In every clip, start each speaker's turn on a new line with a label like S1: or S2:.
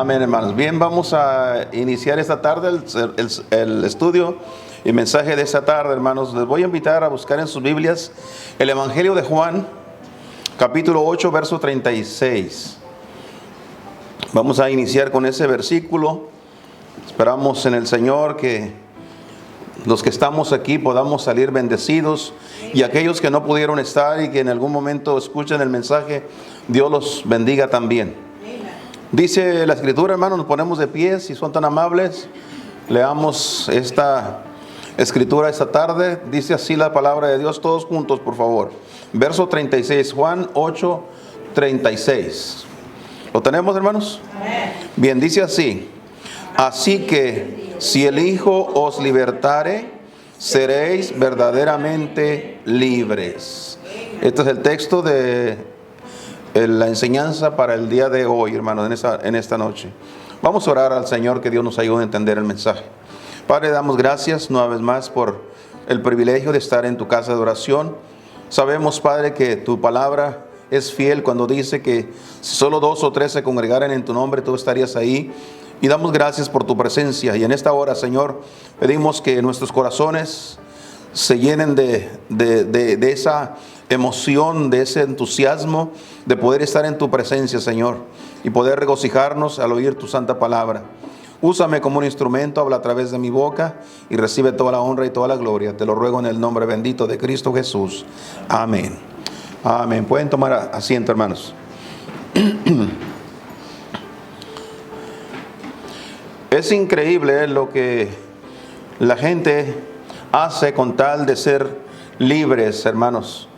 S1: Amén, hermanos. Bien, vamos a iniciar esta tarde el estudio y mensaje de esta tarde, hermanos. Les voy a invitar a buscar en sus Biblias el Evangelio de Juan, capítulo 8, verso 36. Vamos a iniciar con ese versículo. Esperamos en el Señor que los que estamos aquí podamos salir bendecidos, y aquellos que no pudieron estar y que en algún momento escuchen el mensaje, Dios los bendiga también. Dice la Escritura, hermanos, nos ponemos de pie, si son tan amables, leamos esta Escritura esta tarde. Dice así la palabra de Dios, todos juntos, por favor. Verso 36, Juan 8, 36. ¿Lo tenemos, hermanos? Amén. Bien, dice así: así que si el Hijo os libertare, seréis verdaderamente libres. Este es el texto de la enseñanza para el día de hoy, hermanos, en esta noche. Vamos a orar al Señor, que Dios nos ayude a entender el mensaje. Padre, damos gracias una vez más por el privilegio de estar en tu casa de oración. Sabemos, Padre, que tu palabra es fiel cuando dice que si solo 2 o 3 se congregaran en tu nombre, tú estarías ahí. Y damos gracias por tu presencia. Y en esta hora, Señor, pedimos que nuestros corazones se llenen de esa emoción, de ese entusiasmo de poder estar en tu presencia, Señor, y poder regocijarnos al oír tu santa palabra. Úsame como un instrumento, habla a través de mi boca y recibe toda la honra y toda la gloria. Te lo ruego en el nombre bendito de Cristo Jesús. Amén. Amén. Pueden tomar asiento, hermanos. Es increíble lo que la gente hace con tal de ser libres, hermanos.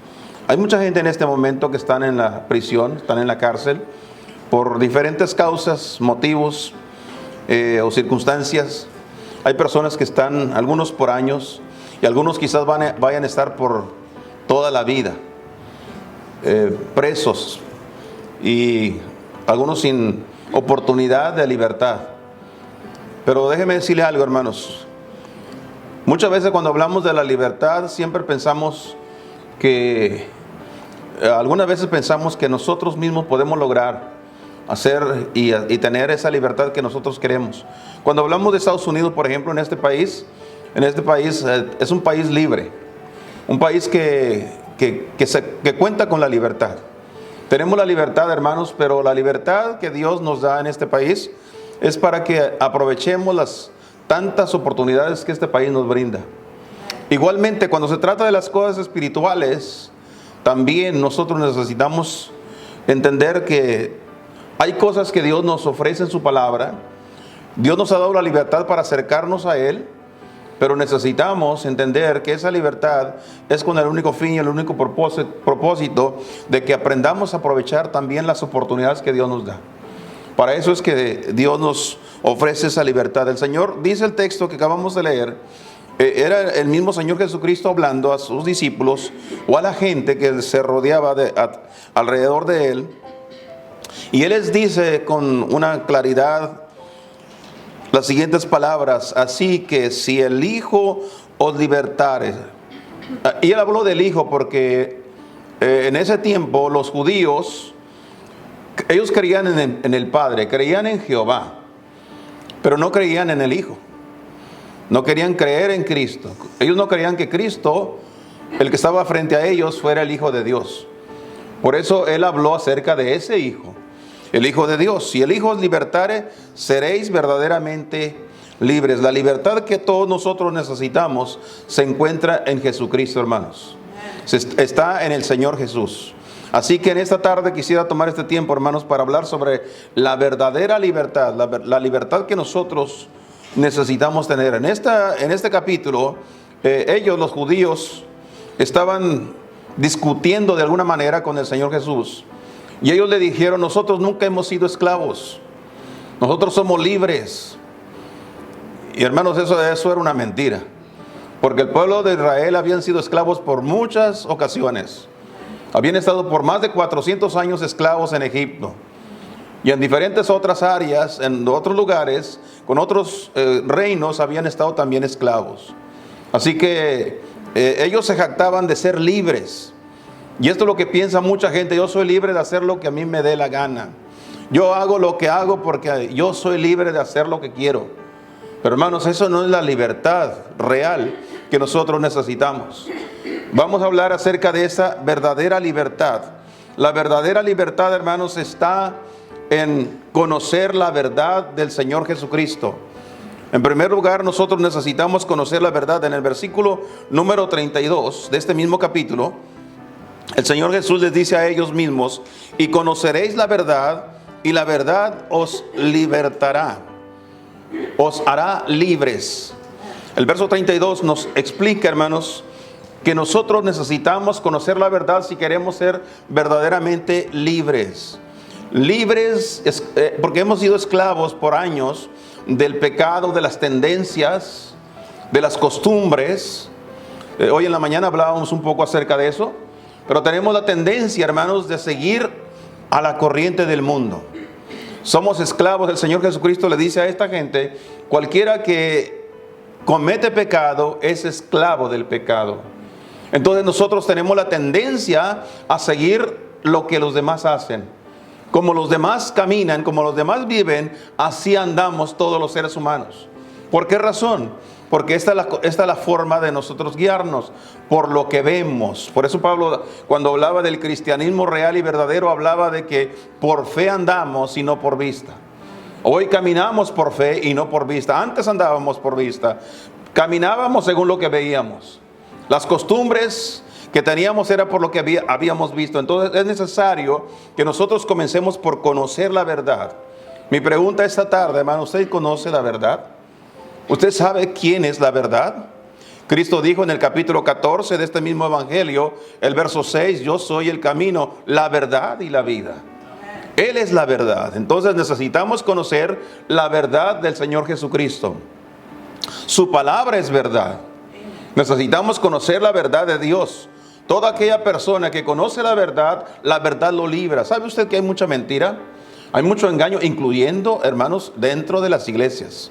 S1: Hay mucha gente en este momento que están en la prisión, están en la cárcel, por diferentes causas, motivos o circunstancias. Hay personas que están, algunos por años, y algunos quizás vayan a estar por toda la vida, presos, y algunos sin oportunidad de libertad. Pero déjeme decirle algo, hermanos. Muchas veces cuando hablamos de la libertad, siempre pensamos que, algunas veces pensamos que nosotros mismos podemos lograr hacer y tener esa libertad que nosotros queremos. Cuando hablamos de Estados Unidos, por ejemplo, en este país es un país libre, un país que cuenta con la libertad. Tenemos la libertad, hermanos, pero la libertad que Dios nos da en este país es para que aprovechemos las tantas oportunidades que este país nos brinda. Igualmente, cuando se trata de las cosas espirituales, también nosotros necesitamos entender que hay cosas que Dios nos ofrece en su palabra. Dios nos ha dado la libertad para acercarnos a Él, pero necesitamos entender que esa libertad es con el único fin y el único propósito de que aprendamos a aprovechar también las oportunidades que Dios nos da. Para eso es que Dios nos ofrece esa libertad. El Señor, dice el texto que acabamos de leer, era el mismo Señor Jesucristo hablando a sus discípulos o a la gente que se rodeaba alrededor de Él. Y Él les dice con una claridad las siguientes palabras: así que si el Hijo os libertare. Y Él habló del Hijo porque en ese tiempo los judíos, ellos creían en el Padre, creían en Jehová, pero no creían en el Hijo. No querían creer en Cristo. Ellos no creían que Cristo, el que estaba frente a ellos, fuera el Hijo de Dios. Por eso Él habló acerca de ese Hijo, el Hijo de Dios. Si el Hijo os libertare, seréis verdaderamente libres. La libertad que todos nosotros necesitamos se encuentra en Jesucristo, hermanos. Está en el Señor Jesús. Así que en esta tarde quisiera tomar este tiempo, hermanos, para hablar sobre la verdadera libertad, la libertad que nosotros necesitamos tener. En este capítulo, ellos, los judíos, estaban discutiendo de alguna manera con el Señor Jesús. Y ellos le dijeron: nosotros nunca hemos sido esclavos, nosotros somos libres. Y hermanos, eso era una mentira, porque el pueblo de Israel habían sido esclavos por muchas ocasiones. Habían estado por más de 400 años esclavos en Egipto. Y en diferentes otras áreas, en otros lugares, con otros reinos, habían estado también esclavos. Así que ellos se jactaban de ser libres. Y esto es lo que piensa mucha gente: yo soy libre de hacer lo que a mí me dé la gana. Yo hago lo que hago porque yo soy libre de hacer lo que quiero. Pero hermanos, eso no es la libertad real que nosotros necesitamos. Vamos a hablar acerca de esa verdadera libertad. La verdadera libertad, hermanos, está en conocer la verdad del Señor Jesucristo. En primer lugar, nosotros necesitamos conocer la verdad. En el versículo número 32 de este mismo capítulo, el Señor Jesús les dice a ellos mismos: y conoceréis la verdad, y la verdad os libertará, os hará libres. El verso 32 nos explica, hermanos, que nosotros necesitamos conocer la verdad si queremos ser verdaderamente libres. Libres porque hemos sido esclavos por años del pecado, de las tendencias, de las costumbres. Hoy en la mañana hablábamos un poco acerca de eso, pero tenemos la tendencia, hermanos, de seguir a la corriente del mundo. Somos esclavos. El Señor Jesucristo le dice a esta gente: cualquiera que comete pecado es esclavo del pecado. Entonces nosotros tenemos la tendencia a seguir lo que los demás hacen. Como los demás caminan, como los demás viven, así andamos todos los seres humanos. ¿Por qué razón? Porque esta es la forma de nosotros guiarnos, por lo que vemos. Por eso Pablo, cuando hablaba del cristianismo real y verdadero, hablaba de que por fe andamos y no por vista. Hoy caminamos por fe y no por vista. Antes andábamos por vista. Caminábamos según lo que veíamos. Las costumbres que teníamos era por lo que habíamos visto. Entonces es necesario que nosotros comencemos por conocer la verdad. Mi pregunta esta tarde, hermano: ¿usted conoce la verdad? ¿Usted sabe quién es la verdad? Cristo dijo en el capítulo 14 de este mismo evangelio, el verso 6: yo soy el camino, la verdad y la vida. Él es la verdad. Entonces necesitamos conocer la verdad del Señor Jesucristo. Su palabra es verdad. Necesitamos conocer la verdad de Dios. Toda aquella persona que conoce la verdad lo libra. ¿Sabe usted que hay mucha mentira? Hay mucho engaño, incluyendo, hermanos, dentro de las iglesias.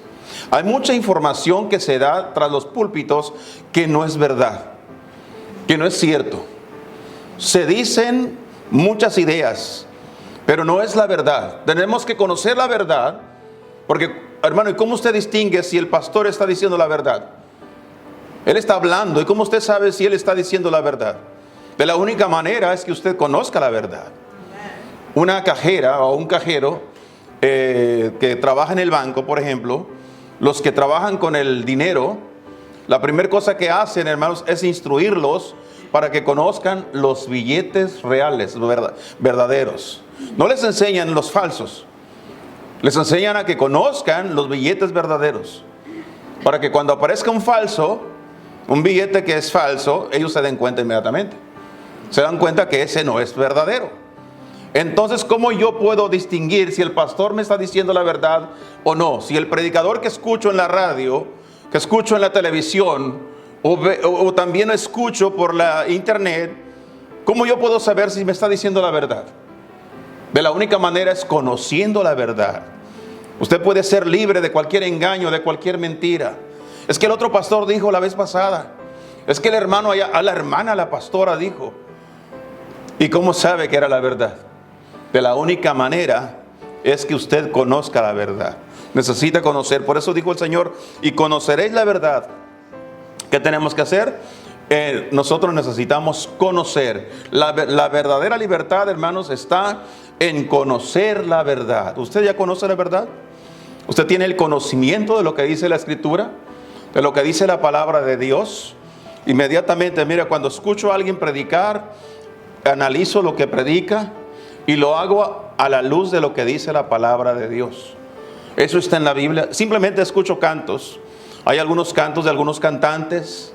S1: Hay mucha información que se da tras los púlpitos que no es verdad, que no es cierto. Se dicen muchas ideas, pero no es la verdad. Tenemos que conocer la verdad, porque, hermano, ¿y cómo usted distingue si el pastor está diciendo la verdad? Él está hablando, ¿y cómo usted sabe si él está diciendo la verdad? De la única manera es que usted conozca la verdad. Una cajera o un cajero que trabaja en el banco, por ejemplo, los que trabajan con el dinero, la primera cosa que hacen, hermanos, es instruirlos para que conozcan los billetes reales, los verdaderos. No les enseñan los falsos, les enseñan a que conozcan los billetes verdaderos, para que cuando aparezca un falso, un billete que es falso, ellos se den cuenta inmediatamente. Se dan cuenta que ese no es verdadero. Entonces, ¿cómo yo puedo distinguir si el pastor me está diciendo la verdad o no? Si el predicador que escucho en la radio, que escucho en la televisión, o también escucho por la internet, ¿cómo yo puedo saber si me está diciendo la verdad? De la única manera es conociendo la verdad. Usted puede ser libre de cualquier engaño, de cualquier mentira. Es que el otro pastor dijo la vez pasada. Es que el hermano allá, a la hermana, la pastora dijo. ¿Y cómo sabe que era la verdad? De la única manera es que usted conozca la verdad. Necesita conocer. Por eso dijo el Señor: y conoceréis la verdad. ¿Qué tenemos que hacer? Nosotros necesitamos conocer. La verdadera libertad, hermanos, está en conocer la verdad. ¿Usted ya conoce la verdad? ¿Usted tiene el conocimiento de lo que dice la Escritura? De lo que dice la palabra de Dios. Inmediatamente, mira, cuando escucho a alguien predicar, analizo lo que predica y lo hago a la luz de lo que dice la palabra de Dios. Eso está en la Biblia. Simplemente escucho cantos. Hay algunos cantos de algunos cantantes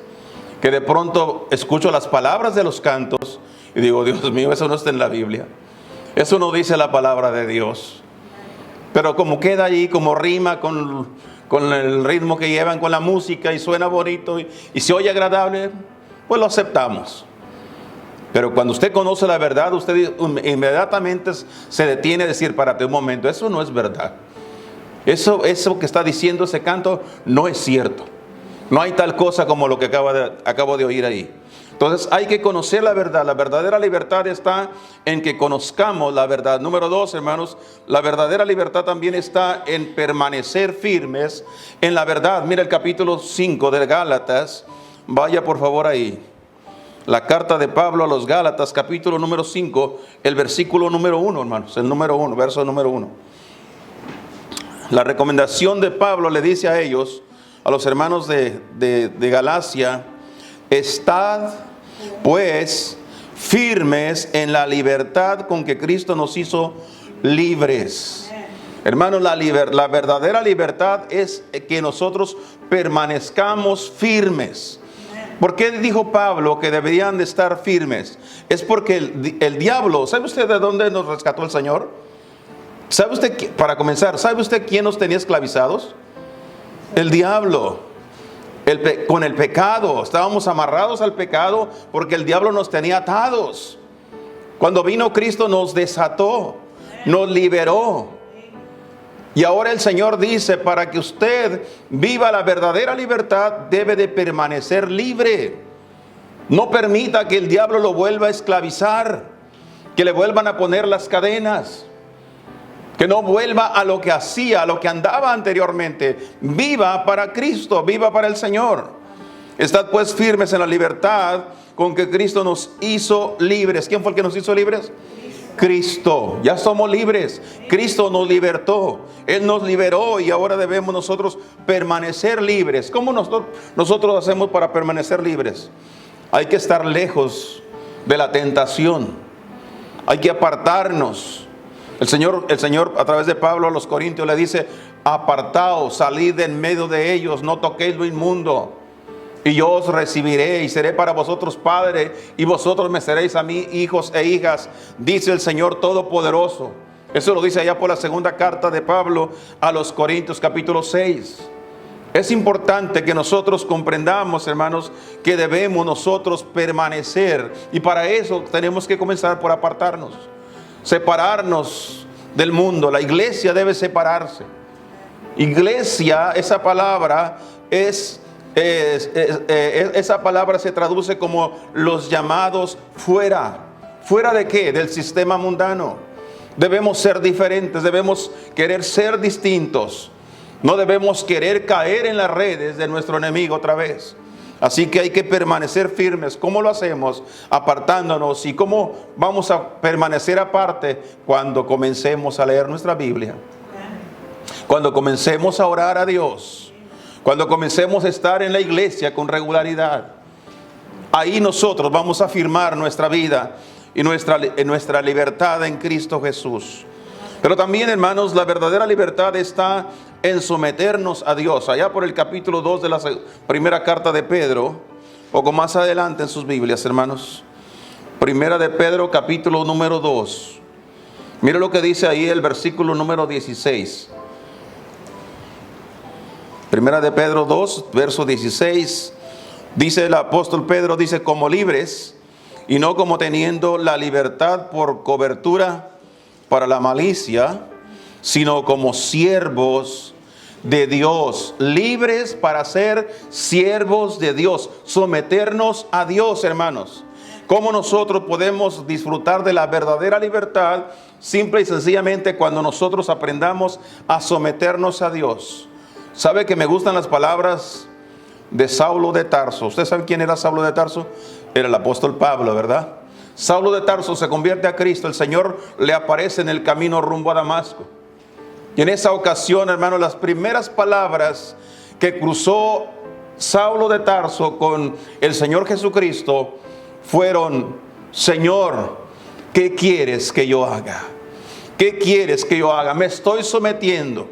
S1: que de pronto escucho las palabras de los cantos y digo: Dios mío, eso no está en la Biblia. Eso no dice la palabra de Dios. Pero como queda ahí, como rima con el ritmo que llevan, con la música, y suena bonito y se oye agradable, pues lo aceptamos. Pero cuando usted conoce la verdad, usted inmediatamente se detiene a decir: párate un momento, eso no es verdad. Eso que está diciendo ese canto no es cierto. No hay tal cosa como lo que acabo de oír ahí. Entonces hay que conocer la verdad. La verdadera libertad está en que conozcamos la verdad. Número 2, hermanos, la verdadera libertad también está en permanecer firmes en la verdad. Mira el capítulo 5 de Gálatas. Vaya por favor ahí. La carta de Pablo a los Gálatas, capítulo número 5, el versículo número 1, hermanos. El número 1, verso número 1. La recomendación de Pablo le dice a ellos, a los hermanos de Galacia: estad pues firmes en la libertad con que Cristo nos hizo libres. Hermanos, la verdadera libertad es que nosotros permanezcamos firmes. ¿Por qué dijo Pablo que deberían de estar firmes? Es porque el diablo, ¿sabe usted de dónde nos rescató el Señor? ¿Sabe usted, para comenzar, sabe usted quién nos tenía esclavizados? El diablo. Con el pecado, estábamos amarrados al pecado porque el diablo nos tenía atados. Cuando vino Cristo nos desató, nos liberó. Y ahora el Señor dice, para que usted viva la verdadera libertad, debe de permanecer libre. No permita que el diablo lo vuelva a esclavizar, que le vuelvan a poner las cadenas. Que no vuelva a lo que hacía, a lo que andaba anteriormente. Viva para Cristo, viva para el Señor. Estad pues firmes en la libertad con que Cristo nos hizo libres. ¿Quién fue el que nos hizo libres? Cristo. Ya somos libres. Cristo nos libertó. Él nos liberó y ahora debemos nosotros permanecer libres. ¿Cómo nosotros hacemos para permanecer libres? Hay que estar lejos de la tentación. Hay que apartarnos. El Señor a través de Pablo a los Corintios le dice: apartaos, salid de en medio de ellos, no toquéis lo inmundo, y yo os recibiré y seré para vosotros padre, y vosotros me seréis a mí hijos e hijas, dice el Señor Todopoderoso. Eso lo dice allá por la segunda carta de Pablo a los Corintios, capítulo 6. Es importante que nosotros comprendamos, hermanos, que debemos nosotros permanecer, y para eso tenemos que comenzar por apartarnos. Separarnos del mundo. La iglesia debe separarse. Iglesia, esa palabra esa palabra se traduce como los llamados fuera. ¿Fuera de qué? Del sistema mundano. Debemos ser diferentes, debemos querer ser distintos. No debemos querer caer en las redes de nuestro enemigo otra vez. Así que hay que permanecer firmes. ¿Cómo lo hacemos? Apartándonos. ¿Y cómo vamos a permanecer aparte? Cuando comencemos a leer nuestra Biblia. Cuando comencemos a orar a Dios. Cuando comencemos a estar en la iglesia con regularidad. Ahí nosotros vamos a afirmar nuestra vida y nuestra libertad en Cristo Jesús. Pero también, hermanos, la verdadera libertad está en someternos a Dios. Allá por el capítulo 2 de la primera carta de Pedro, poco más adelante en sus Biblias, hermanos. Primera de Pedro, capítulo número 2. Mire lo que dice ahí el versículo número 16. Primera de Pedro 2, verso 16. Dice el apóstol Pedro, dice: como libres y no como teniendo la libertad por cobertura para la malicia, sino como siervos de Dios, libres para ser siervos de Dios, someternos a Dios, hermanos. ¿Cómo nosotros podemos disfrutar de la verdadera libertad? Simple y sencillamente cuando nosotros aprendamos a someternos a Dios. ¿Sabe que me gustan las palabras de Saulo de Tarso? ¿Usted sabe quién era Saulo de Tarso? Era el apóstol Pablo, ¿verdad? Saulo de Tarso se convierte a Cristo. El Señor le aparece en el camino rumbo a Damasco. Y en esa ocasión, hermano, las primeras palabras que cruzó Saulo de Tarso con el Señor Jesucristo fueron: Señor, ¿qué quieres que yo haga? ¿Qué quieres que yo haga? Me estoy sometiendo.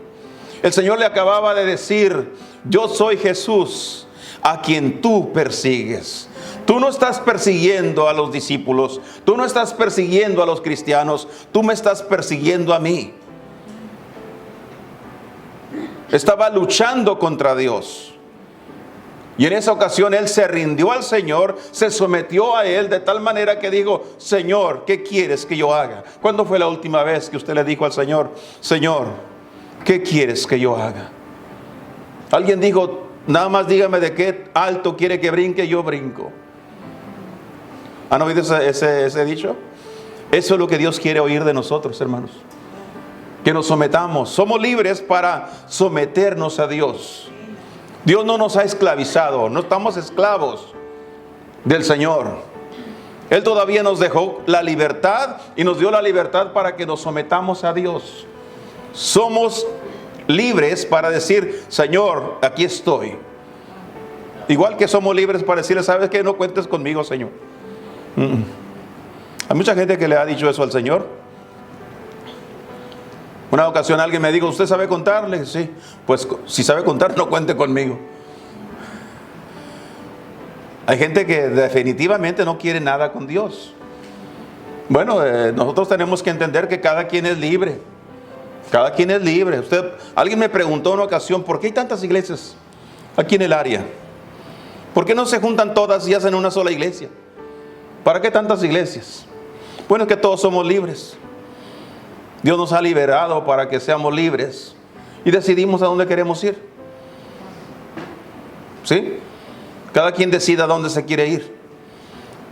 S1: El Señor le acababa de decir: yo soy Jesús a quien tú persigues. Tú no estás persiguiendo a los discípulos, tú no estás persiguiendo a los cristianos, tú me estás persiguiendo a mí. Estaba luchando contra Dios. Y en esa ocasión él se rindió al Señor, se sometió a Él de tal manera que dijo: Señor, ¿qué quieres que yo haga? ¿Cuándo fue la última vez que usted le dijo al Señor: Señor, ¿qué quieres que yo haga? Alguien dijo: nada más dígame de qué alto quiere que brinque, yo brinco. ¿Han oído ese dicho? Eso es lo que Dios quiere oír de nosotros, hermanos. Que nos sometamos. Somos libres para someternos a Dios. Dios no nos ha esclavizado. No estamos esclavos del Señor. Él todavía nos dejó la libertad y nos dio la libertad para que nos sometamos a Dios. Somos libres para decir, Señor, aquí estoy. Igual que somos libres para decirle, ¿sabes qué? No cuentes conmigo, Señor. Hay mucha gente que le ha dicho eso al Señor. Una ocasión alguien me dijo, ¿usted sabe contar? Le dije, sí. Pues si sabe contar, no cuente conmigo. Hay gente que definitivamente no quiere nada con Dios. Bueno, nosotros tenemos que entender que cada quien es libre. Cada quien es libre. Alguien me preguntó en una ocasión, ¿por qué hay tantas iglesias aquí en el área? ¿Por qué no se juntan todas y hacen una sola iglesia? ¿Para qué tantas iglesias? Bueno, es que todos somos libres. Dios nos ha liberado para que seamos libres y decidimos a dónde queremos ir. ¿Sí? Cada quien decide a dónde se quiere ir.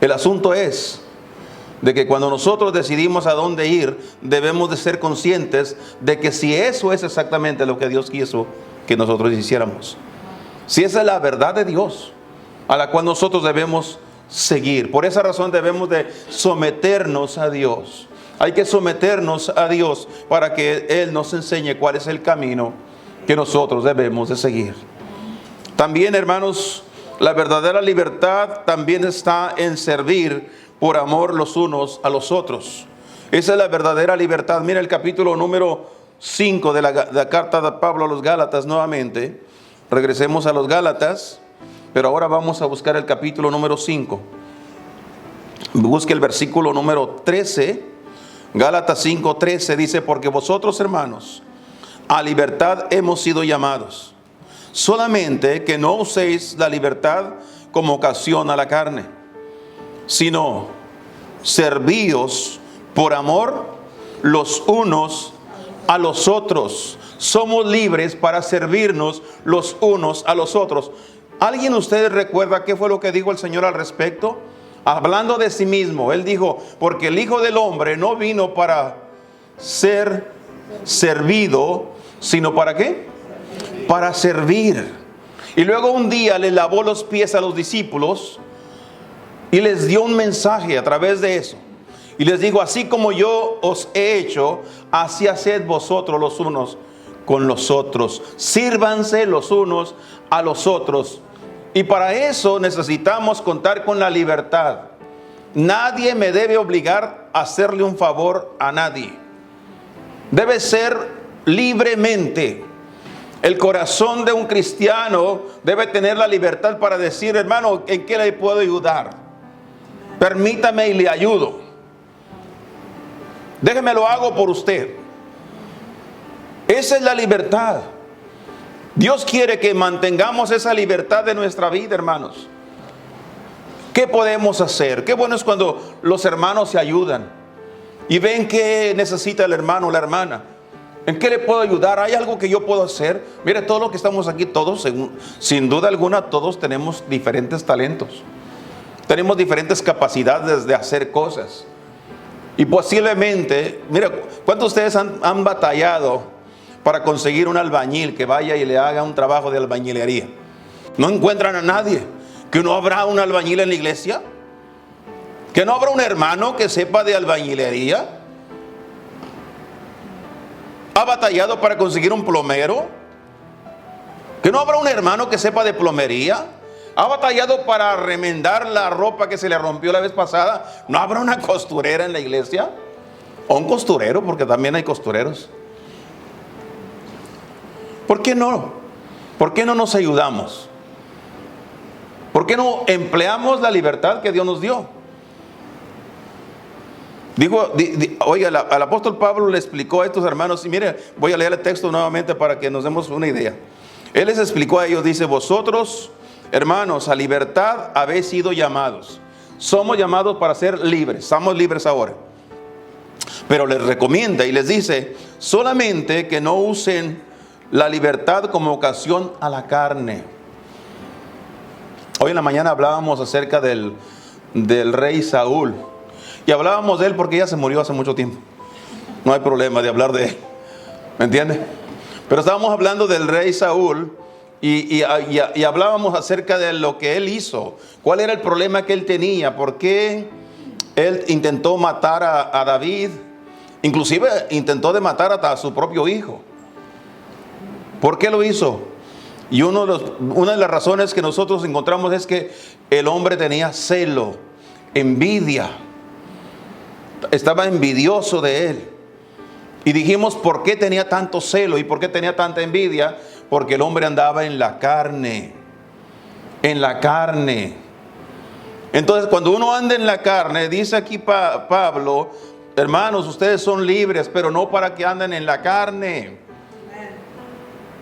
S1: El asunto es de que cuando nosotros decidimos a dónde ir, debemos de ser conscientes de que si eso es exactamente lo que Dios quiso que nosotros hiciéramos, si esa es la verdad de Dios a la cual nosotros debemos seguir, por esa razón debemos de someternos a Dios. Hay que someternos a Dios para que Él nos enseñe cuál es el camino que nosotros debemos de seguir. También, hermanos, la verdadera libertad también está en servir por amor los unos a los otros. Esa es la verdadera libertad. Mira el capítulo número 5 de la carta de Pablo a los Gálatas nuevamente. Regresemos a los Gálatas, pero ahora vamos a buscar el capítulo número 5. Busque el versículo número 13. Gálatas 5:13 dice, porque vosotros, hermanos, a libertad hemos sido llamados. Solamente que no uséis la libertad como ocasión a la carne, sino servíos por amor los unos a los otros. Somos libres para servirnos los unos a los otros. ¿Alguien de ustedes recuerda qué fue lo que dijo el Señor al respecto? Hablando de sí mismo, Él dijo, porque el Hijo del Hombre no vino para ser servido, sino ¿para qué? Para servir. Y luego un día le lavó los pies a los discípulos y les dio un mensaje a través de eso. Y les digo, así como yo os he hecho, así haced vosotros los unos con los otros. Sírvanse los unos a los otros. Y para eso necesitamos contar con la libertad. Nadie me debe obligar a hacerle un favor a nadie. Debe ser libremente. El corazón de un cristiano debe tener la libertad para decir, hermano, ¿en qué le puedo ayudar? Permítame y le ayudo. Déjeme lo hago por usted. Esa es la libertad. Dios quiere que mantengamos esa libertad de nuestra vida, hermanos. ¿Qué podemos hacer? Qué bueno es cuando los hermanos se ayudan y ven qué necesita el hermano o la hermana. ¿En qué le puedo ayudar? ¿Hay algo que yo puedo hacer? Mire, todos los que estamos aquí, todos, sin duda alguna, todos tenemos diferentes talentos. Tenemos diferentes capacidades de hacer cosas. Y posiblemente, mira, ¿cuántos de ustedes han batallado para conseguir un albañil que vaya y le haga un trabajo de albañilería? No encuentran a nadie. ¿Que no habrá un albañil en la iglesia? ¿Que no habrá un hermano que sepa de albañilería? ¿Ha batallado para conseguir un plomero? ¿Que no habrá un hermano que sepa de plomería? ¿Ha batallado para remendar la ropa que se le rompió la vez pasada? ¿No habrá una costurera en la iglesia? O un costurero, porque también hay costureros. ¿Por qué no? ¿Por qué no nos ayudamos? ¿Por qué no empleamos la libertad que Dios nos dio? Oiga, al apóstol Pablo le explicó a estos hermanos, y mire, voy a leer el texto nuevamente para que nos demos una idea. Él les explicó a ellos, dice, vosotros, hermanos, a libertad habéis sido llamados. Somos llamados para ser libres, somos libres ahora. Pero les recomienda y les dice, solamente que no usen la libertad como ocasión a la carne. Hoy en la mañana hablábamos acerca del del rey Saúl. Y hablábamos de él porque ya se murió hace mucho tiempo. No hay problema de hablar de él. ¿Me entiende? Pero estábamos hablando del rey Saúl y hablábamos acerca de lo que él hizo. ¿Cuál era el problema que él tenía? ¿Por qué él intentó matar a David? Inclusive intentó de matar a su propio hijo. ¿Por qué lo hizo? Y una de las razones que nosotros encontramos es que el hombre tenía celo, envidia. Estaba envidioso de él. Y dijimos, ¿por qué tenía tanto celo y por qué tenía tanta envidia? Porque el hombre andaba en la carne. En la carne. Entonces, cuando uno anda en la carne, dice aquí Pablo, hermanos, ustedes son libres, pero no para que anden en la carne.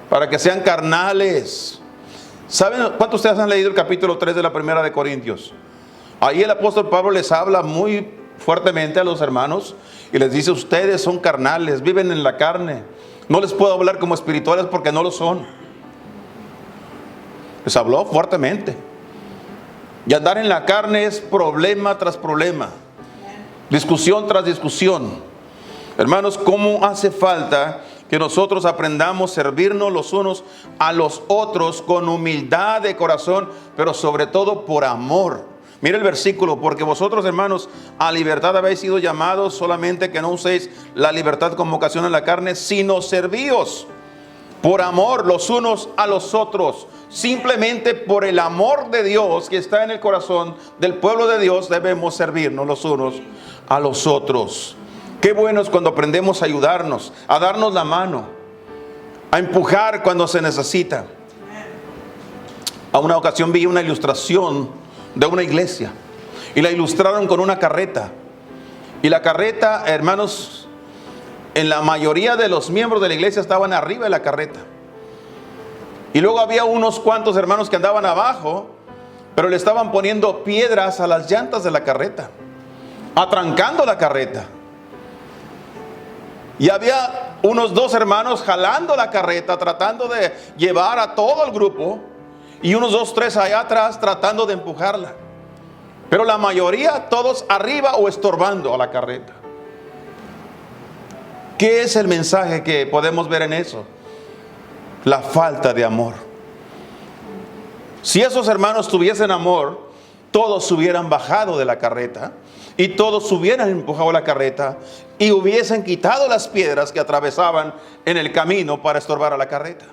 S1: Para que sean carnales. ¿Saben cuántos de ustedes han leído el capítulo 3 de la primera de Corintios? Ahí el apóstol Pablo les habla muy fuertemente a los hermanos y les dice, ustedes son carnales, viven en la carne. No les puedo hablar como espirituales porque no lo son. Les habló fuertemente. Y andar en la carne es problema tras problema, discusión tras discusión. Hermanos, ¿cómo hace falta que nosotros aprendamos a servirnos los unos a los otros con humildad de corazón, pero sobre todo por amor? Mira el versículo, porque vosotros, hermanos, a libertad habéis sido llamados, solamente que no uséis la libertad como ocasión en la carne, sino servíos por amor los unos a los otros. Simplemente por el amor de Dios que está en el corazón del pueblo de Dios debemos servirnos los unos a los otros. Qué bueno es cuando aprendemos a ayudarnos, a darnos la mano, a empujar cuando se necesita. A una ocasión vi una ilustración de una iglesia y la ilustraron con una carreta. Y la carreta, hermanos, en la mayoría de los miembros de la iglesia estaban arriba de la carreta. Y luego había unos cuantos hermanos que andaban abajo, pero le estaban poniendo piedras a las llantas de la carreta, atrancando la carreta. Y había unos 2 hermanos jalando la carreta, tratando de llevar a todo el grupo, y unos 2, 3 allá atrás tratando de empujarla. Pero la mayoría, todos arriba o estorbando a la carreta. ¿Qué es el mensaje que podemos ver en eso? La falta de amor. Si esos hermanos tuviesen amor, todos se hubieran bajado de la carreta y todos hubieran empujado la carreta y hubiesen quitado las piedras que atravesaban en el camino para estorbar a la carreta.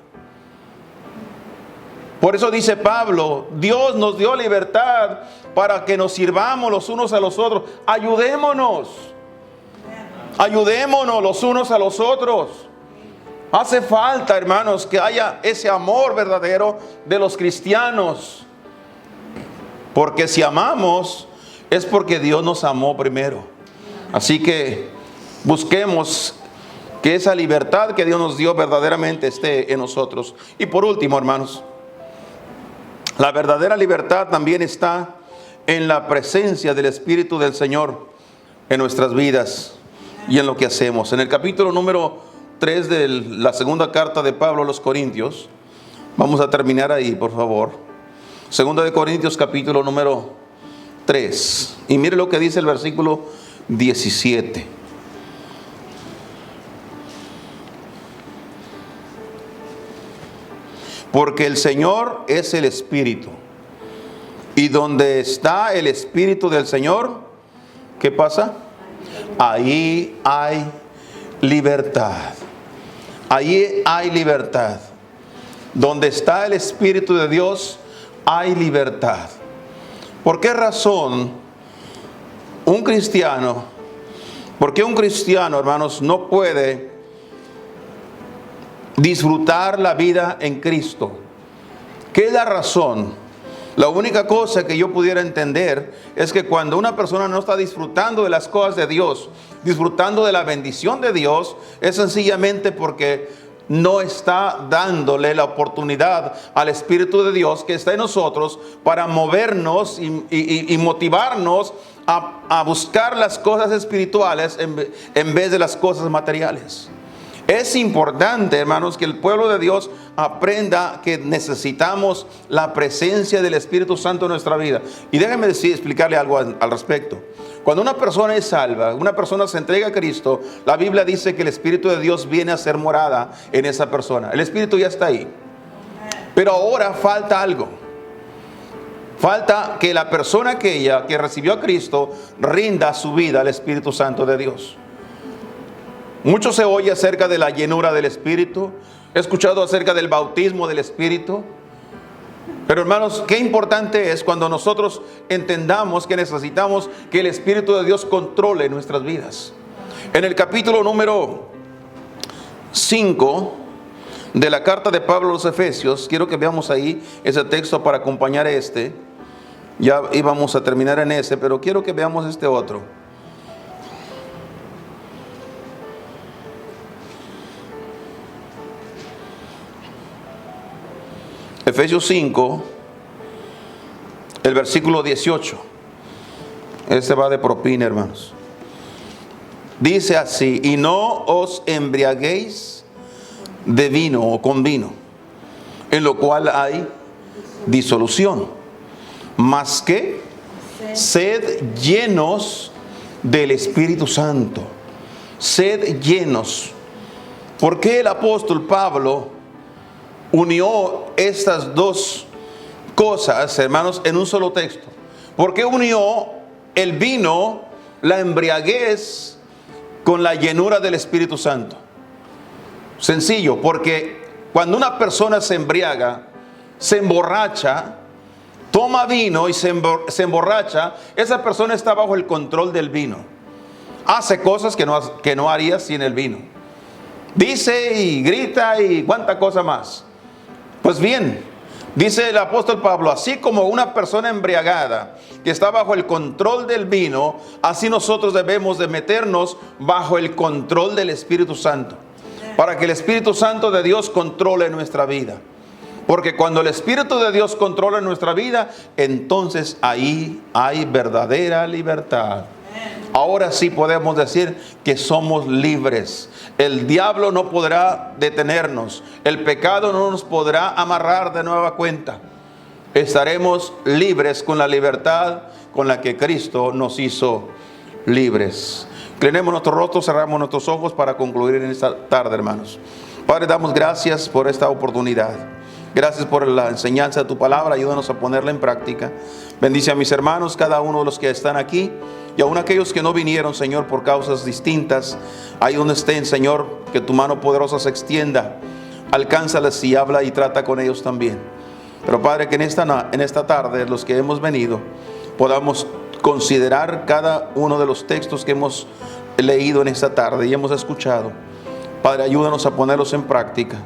S1: Por eso dice Pablo, Dios nos dio libertad para que nos sirvamos los unos a los otros. Ayudémonos. Ayudémonos los unos a los otros. Hace falta, hermanos, que haya ese amor verdadero de los cristianos. Porque si amamos, es porque Dios nos amó primero. Así que busquemos que esa libertad que Dios nos dio verdaderamente esté en nosotros. Y por último, hermanos, la verdadera libertad también está en la presencia del Espíritu del Señor en nuestras vidas y en lo que hacemos. En el capítulo número 3 de la segunda carta de Pablo a los Corintios, vamos a terminar ahí, por favor. Segunda de Corintios, capítulo número 3. Y mire lo que dice el versículo 17. Porque el Señor es el Espíritu. Y donde está el Espíritu del Señor, ¿qué pasa? Ahí hay libertad. Ahí hay libertad. Donde está el Espíritu de Dios, hay libertad. ¿Por qué razón un cristiano, por qué un cristiano, hermanos, no puede disfrutar la vida en Cristo? ¿Qué es la razón? La única cosa que yo pudiera entender es que cuando una persona no está disfrutando de las cosas de Dios, disfrutando de la bendición de Dios, es sencillamente porque no está dándole la oportunidad al Espíritu de Dios que está en nosotros para movernos y motivarnos a buscar las cosas espirituales en vez de las cosas materiales. Es importante, hermanos, que el pueblo de Dios aprenda que necesitamos la presencia del Espíritu Santo en nuestra vida. Y déjenme explicarle algo al respecto. Cuando una persona es salva, una persona se entrega a Cristo, la Biblia dice que el Espíritu de Dios viene a ser morada en esa persona. El Espíritu ya está ahí. Pero ahora falta algo. Falta que la persona aquella que recibió a Cristo rinda su vida al Espíritu Santo de Dios. Mucho se oye acerca de la llenura del Espíritu. He escuchado acerca del bautismo del Espíritu. Pero hermanos, qué importante es cuando nosotros entendamos que necesitamos que el Espíritu de Dios controle nuestras vidas. En el capítulo número 5 de la carta de Pablo a los Efesios, quiero que veamos ahí ese texto para acompañar Ya íbamos a terminar en ese, pero quiero que veamos este otro. Efesios 5, el versículo 18. Ese va de propina, hermanos. Dice así: y no os embriaguéis de vino o con vino, en lo cual hay disolución, mas que sed llenos del Espíritu Santo. Sed llenos. ¿Por qué el apóstol Pablo unió estas dos cosas, hermanos, en un solo texto? ¿Por qué unió el vino, la embriaguez, con la llenura del Espíritu Santo? Sencillo, porque cuando una persona se embriaga, se emborracha, toma vino y se emborracha, esa persona está bajo el control del vino. Hace cosas que no haría sin el vino. Dice y grita y cuánta cosa más. Pues bien, dice el apóstol Pablo, así como una persona embriagada que está bajo el control del vino, así nosotros debemos de meternos bajo el control del Espíritu Santo, para que el Espíritu Santo de Dios controle nuestra vida. Porque cuando el Espíritu de Dios controla nuestra vida, entonces ahí hay verdadera libertad. Ahora sí podemos decir que somos libres. El diablo no podrá detenernos. El pecado no nos podrá amarrar de nueva cuenta. Estaremos libres con la libertad con la que Cristo nos hizo libres. Inclinemos nuestro rostro, cerramos nuestros ojos para concluir en esta tarde, hermanos. Padre, damos gracias por esta oportunidad. Gracias por la enseñanza de tu palabra. Ayúdanos a ponerla en práctica. Bendice a mis hermanos, cada uno de los que están aquí, y aún aquellos que no vinieron, Señor, por causas distintas. Ahí donde estén, Señor, que tu mano poderosa se extienda. Alcánzales y habla y trata con ellos también. Pero Padre, que en esta tarde, los que hemos venido, podamos considerar cada uno de los textos que hemos leído en esta tarde y hemos escuchado. Padre, ayúdanos a ponerlos en práctica.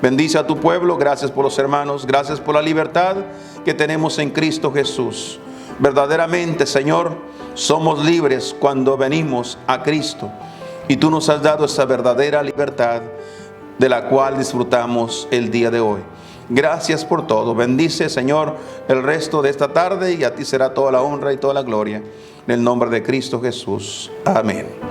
S1: Bendice a tu pueblo. Gracias por los hermanos. Gracias por la libertad que tenemos en Cristo Jesús. Verdaderamente, Señor, somos libres cuando venimos a Cristo. Y tú nos has dado esa verdadera libertad de la cual disfrutamos el día de hoy. Gracias por todo. Bendice, Señor, el resto de esta tarde, y a ti será toda la honra y toda la gloria. En el nombre de Cristo Jesús. Amén.